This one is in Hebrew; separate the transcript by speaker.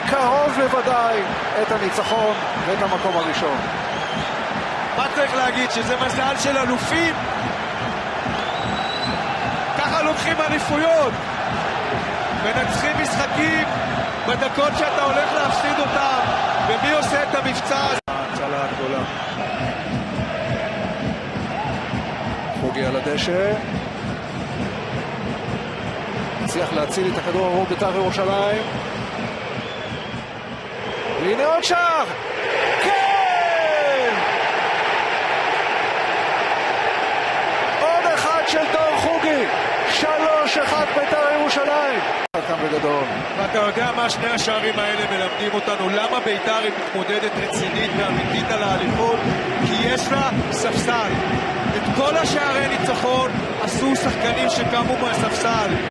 Speaker 1: וקרוב לוודאי את הניצחון ואת המקום הראשון.
Speaker 2: מה צריך להגיד? שזה מזל של אלופים? ככה לוקחים אליפויות, מנצחים משחקים בדקות שאתה הולך להפסיד אותם, ומי עושה את המבצע הזה? ההצלה הגדולה.
Speaker 1: חוגי על הדשא, הצליח להציל את הכדור עבור בית"ר ירושלים, והנה עוד שער! כן! עוד אחד של דור חוגי, 3-1 בית"ר ירושלים. כאן בגדול.
Speaker 2: ואתה יודע מה שני השערים האלה מלמדים אותנו? למה בית"ר היא מתמודדת רצינית ואמיתית על האליפות? כי יש לה ספסל. את כל השערי ניצחון עשו שחקנים שקמו מהספסל.